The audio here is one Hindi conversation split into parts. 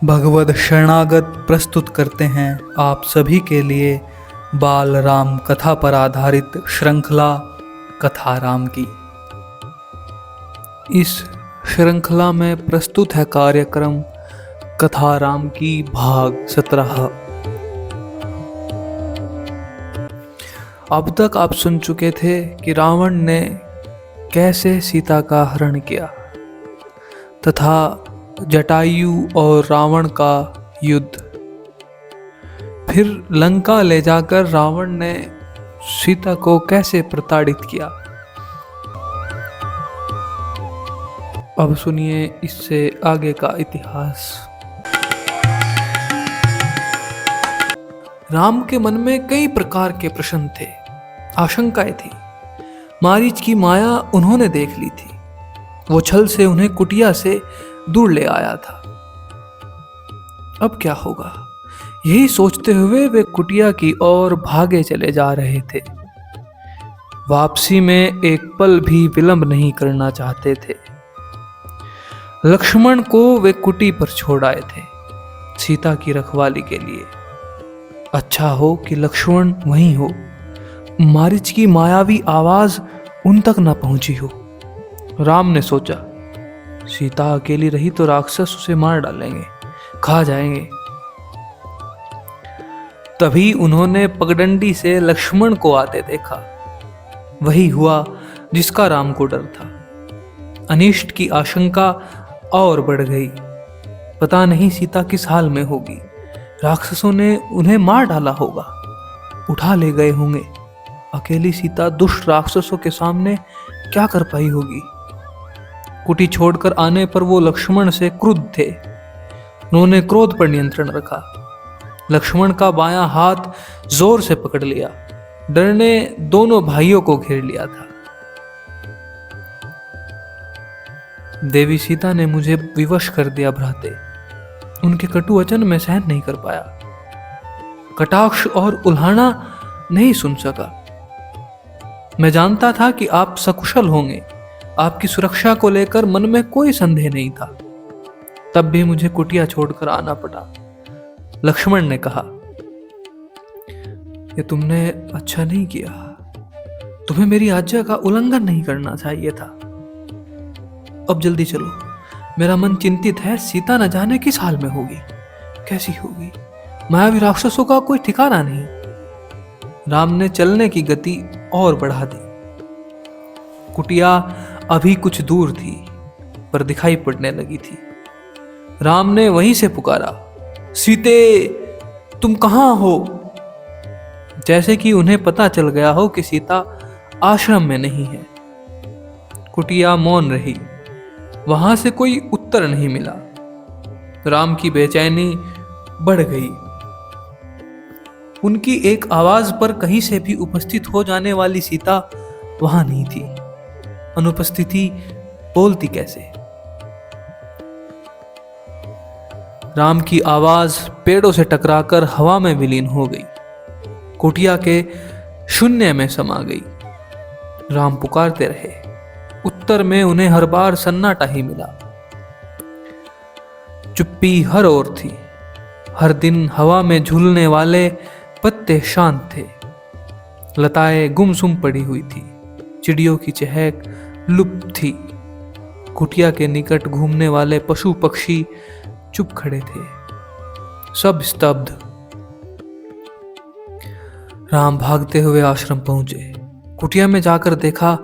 भगवद शरणागत प्रस्तुत करते हैं आप सभी के लिए बाल राम कथा पर आधारित श्रृंखला कथा राम की। इस श्रृंखला में प्रस्तुत है कार्यक्रम कथा राम की भाग 17। अब तक आप सुन चुके थे कि रावण ने कैसे सीता का हरण किया तथा जटायु और रावण का युद्ध। फिर लंका ले जाकर रावण ने सीता को कैसे प्रताड़ित किया। अब सुनिए इससे आगे का इतिहास। राम के मन में कई प्रकार के प्रश्न थे, आशंकाएं थी। मारीच की माया उन्होंने देख ली थी। वो छल से उन्हें कुटिया से दूर ले आया था। अब क्या होगा, यही सोचते हुए वे कुटिया की ओर भागे चले जा रहे थे। वापसी में एक पल भी विलंब नहीं करना चाहते थे। लक्ष्मण को वे कुटी पर छोड़ आए थे सीता की रखवाली के लिए। अच्छा हो कि लक्ष्मण वहीं हो, मारीच की मायावी आवाज उन तक न पहुंची हो। राम ने सोचा, सीता अकेली रही तो राक्षस उसे मार डालेंगे, खा जाएंगे। तभी उन्होंने पगडंडी से लक्ष्मण को आते देखा। वही हुआ जिसका राम को डर था। अनिष्ट की आशंका और बढ़ गई। पता नहीं सीता किस हाल में होगी। राक्षसों ने उन्हें मार डाला होगा, उठा ले गए होंगे। अकेली सीता दुष्ट राक्षसों के सामने क्या कर पाई होगी। कुटी छोड़कर आने पर वो लक्ष्मण से क्रुद्ध थे। उन्होंने क्रोध पर नियंत्रण रखा। लक्ष्मण का बायां हाथ जोर से पकड़ लिया। डर ने दोनों भाइयों को घेर लिया था। देवी सीता ने मुझे विवश कर दिया भ्राते। उनके कटु वचन में सहन नहीं कर पाया। कटाक्ष और उल्हाना नहीं सुन सका। मैं जानता था कि आप सकुशल होंगे। आपकी सुरक्षा को लेकर मन में कोई संदेह नहीं था। तब भी मुझे कुटिया छोड़कर आना पड़ा। लक्ष्मण ने कहा, ये तुमने अच्छा नहीं किया। तुम्हें मेरी आज्ञा का उल्लंघन नहीं करना चाहिए था। अब जल्दी चलो, मेरा मन चिंतित है। सीता न जाने किस हाल में होगी, कैसी होगी। मायावी राक्षसों का कोई ठिकाना नहीं। राम ने चलने की गति और बढ़ा दी। कुटिया अभी कुछ दूर थी पर दिखाई पड़ने लगी थी। राम ने वहीं से पुकारा, सीते तुम कहां हो। जैसे कि उन्हें पता चल गया हो कि सीता आश्रम में नहीं है। कुटिया मौन रही। वहां से कोई उत्तर नहीं मिला। राम की बेचैनी बढ़ गई। उनकी एक आवाज पर कहीं से भी उपस्थित हो जाने वाली सीता वहां नहीं थी। अनुपस्थिति बोलती कैसे। राम की आवाज पेड़ों से टकराकर हवा में विलीन हो गई, कुटिया के शून्य में समा गई। राम पुकारते रहे। उत्तर में उन्हें हर बार सन्नाटा ही मिला। चुप्पी हर ओर थी। हर दिन हवा में झूलने वाले पत्ते शांत थे। लताएं गुमसुम पड़ी हुई थी। चिड़ियों की चहक लुप्त थी। कुटिया के निकट घूमने वाले पशु पक्षी चुप खड़े थे, सब स्तब्ध। राम भागते हुए आश्रम पहुंचे। कुटिया में जाकर देखा,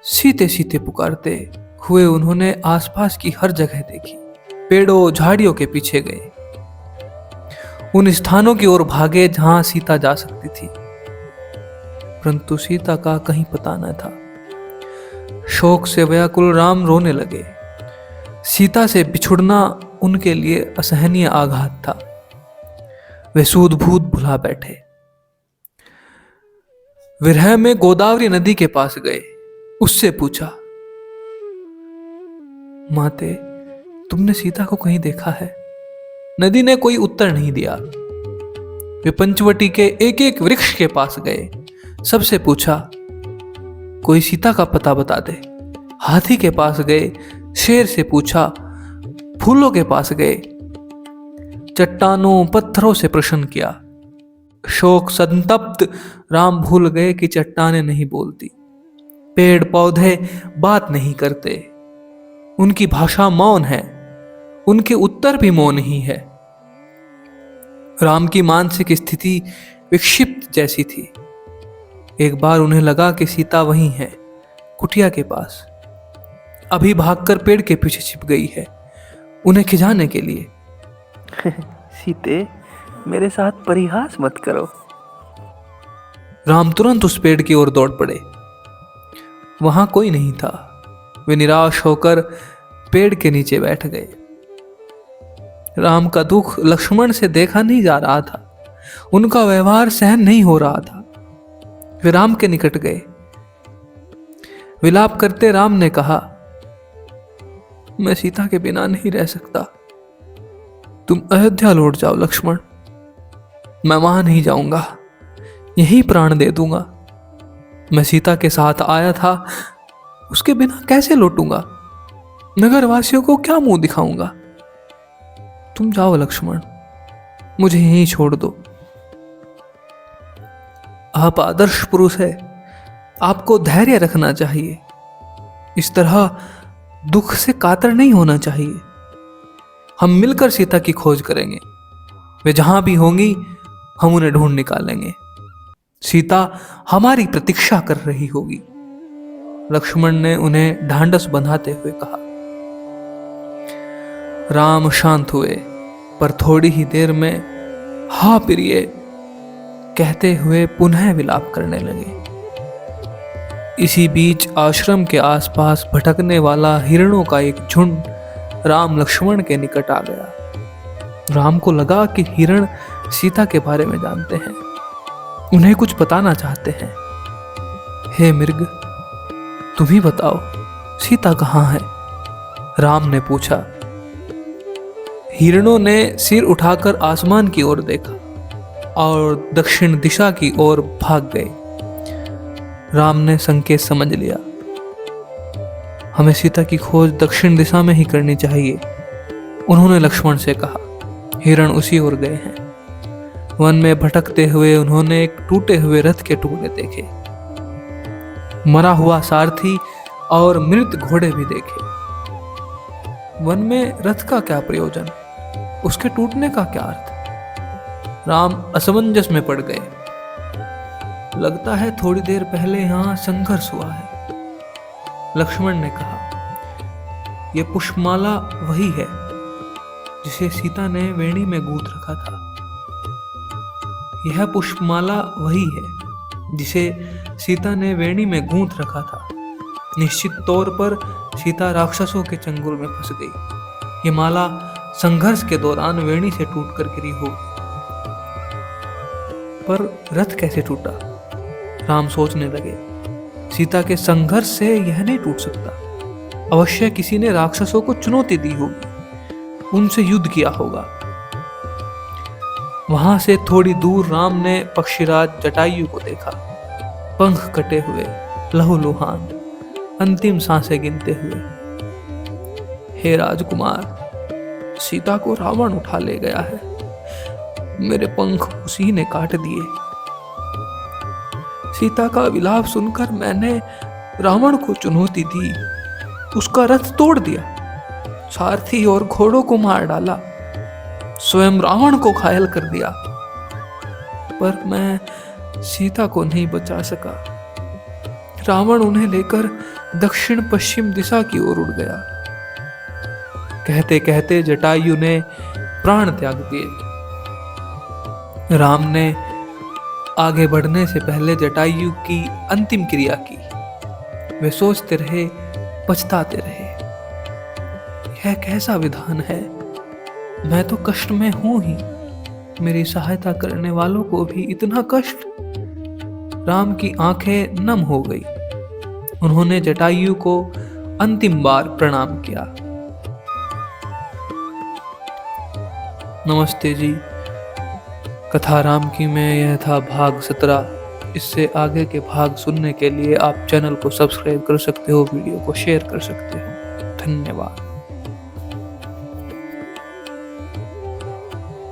सीते सीते पुकारते हुए उन्होंने आसपास की हर जगह देखी। पेड़ों झाड़ियों के पीछे गए। उन स्थानों की ओर भागे जहां सीता जा सकती थी, परंतु सीता का कहीं पता न था। शोक से व्याकुल राम रोने लगे। सीता से बिछुड़ना उनके लिए असहनीय आघात था। वे सूध-बूध भुला बैठे। विरह में गोदावरी नदी के पास गए। उससे पूछा, माते तुमने सीता को कहीं देखा है। नदी ने कोई उत्तर नहीं दिया। वे पंचवटी के एक एक वृक्ष के पास गए। सबसे पूछा, कोई सीता का पता बता दे। हाथी के पास गए। शेर से पूछा, फूलों के पास गए। चट्टानों पत्थरों से प्रश्न किया। शोक संतप्त राम भूल गए कि चट्टानें नहीं बोलती, पेड़ पौधे बात नहीं करते, उनकी भाषा मौन है, उनके उत्तर भी मौन ही है। राम की मानसिक स्थिति विक्षिप्त जैसी थी। एक बार उन्हें लगा कि सीता वहीं है, कुटिया के पास, अभी भागकर पेड़ के पीछे छिप गई है, उन्हें खिजाने के लिए। सीते, मेरे साथ परिहास मत करो। राम तुरंत उस पेड़ की ओर दौड़ पड़े। वहां कोई नहीं था। वे निराश होकर पेड़ के नीचे बैठ गए। राम का दुख लक्ष्मण से देखा नहीं जा रहा था। उनका व्यवहार सहन नहीं हो रहा था। वे राम के निकट गए। विलाप करते राम ने कहा, मैं सीता के बिना नहीं रह सकता। तुम अयोध्या लौट जाओ लक्ष्मण, मैं वहां नहीं जाऊंगा, यहीं प्राण दे दूंगा। मैं सीता के साथ आया था, उसके बिना कैसे लौटूंगा? नगर वासियों को क्या मुंह दिखाऊंगा? तुम जाओ लक्ष्मण, मुझे यहीं छोड़ दो। आप आदर्श पुरुष है, आपको धैर्य रखना चाहिए। इस तरह दुख से कातर नहीं होना चाहिए। हम मिलकर सीता की खोज करेंगे। वे जहां भी होंगी हम उन्हें ढूंढ निकालेंगे। सीता हमारी प्रतीक्षा कर रही होगी। लक्ष्मण ने उन्हें ढांढस बंधाते हुए कहा। राम शांत हुए, पर थोड़ी ही देर में हा प्रिय कहते हुए पुनः विलाप करने लगे। इसी बीच आश्रम के आसपास भटकने वाला हिरणों का एक झुंड राम लक्ष्मण के निकट आ गया। राम को लगा कि हिरण सीता के बारे में जानते हैं, उन्हें कुछ बताना चाहते हैं। हे मृग, तुम ही बताओ, सीता कहाँ है? राम ने पूछा। हिरणों ने सिर उठाकर आसमान की ओर देखा और दक्षिण दिशा की ओर भाग गए। राम ने संकेत समझ लिया। हमें सीता की खोज दक्षिण दिशा में ही करनी चाहिए, उन्होंने लक्ष्मण से कहा। हिरण उसी ओर गए हैं। वन में भटकते हुए उन्होंने एक टूटे हुए रथ के टुकड़े देखे, मरा हुआ सारथी और मृत घोड़े भी देखे। वन में रथ का क्या प्रयोजन, उसके टूटने का क्या अर्थ? राम असमंजस में पड़ गए। लगता है थोड़ी देर पहले यहां संघर्ष हुआ है, लक्ष्मण ने कहा। यह पुष्पमाला वही है जिसे सीता ने वेणी में गूंथ रखा था। यह पुष्पमाला वही है जिसे सीता ने वेणी में गूंथ रखा था। निश्चित तौर पर सीता राक्षसों के चंगुल में फंस गई। ये माला संघर्ष के दौरान वेणी से टूटकर गिरी होगी। पर रथ कैसे टूटा? राम सोचने लगे। सीता के संघर्ष से यह नहीं टूट सकता। अवश्य किसी ने राक्षसों को चुनौती दी होगी, उनसे युद्ध किया होगा। वहां से थोड़ी दूर राम ने पक्षीराज जटायु को देखा, पंख कटे हुए, लहूलुहान, अंतिम सांसें गिनते हुए। हे राजकुमार, सीता को रावण उठा ले गया है, मेरे पंख उसी ने काट दिए। सीता का विलाप सुनकर मैंने रावण को चुनौती दी, उसका रथ तोड़ दिया, सारथी और घोड़ों को मार डाला, स्वयं रावण को घायल कर दिया, पर मैं सीता को नहीं बचा सका। रावण उन्हें लेकर दक्षिण पश्चिम दिशा की ओर उड़ गया। कहते कहते जटायु ने प्राण त्याग दिए। राम ने आगे बढ़ने से पहले जटायु की अंतिम क्रिया की। वे सोचते रहे, पछताते रहे। यह कैसा विधान है? मैं तो कष्ट में हूं ही, मेरी सहायता करने वालों को भी इतना कष्ट। राम की आंखें नम हो गई। उन्होंने जटायु को अंतिम बार प्रणाम किया। नमस्ते जी। कथा राम की में यह था भाग 17। इससे आगे के भाग सुनने के लिए आप चैनल को सब्सक्राइब कर सकते हो, वीडियो को शेयर कर सकते हो। धन्यवाद।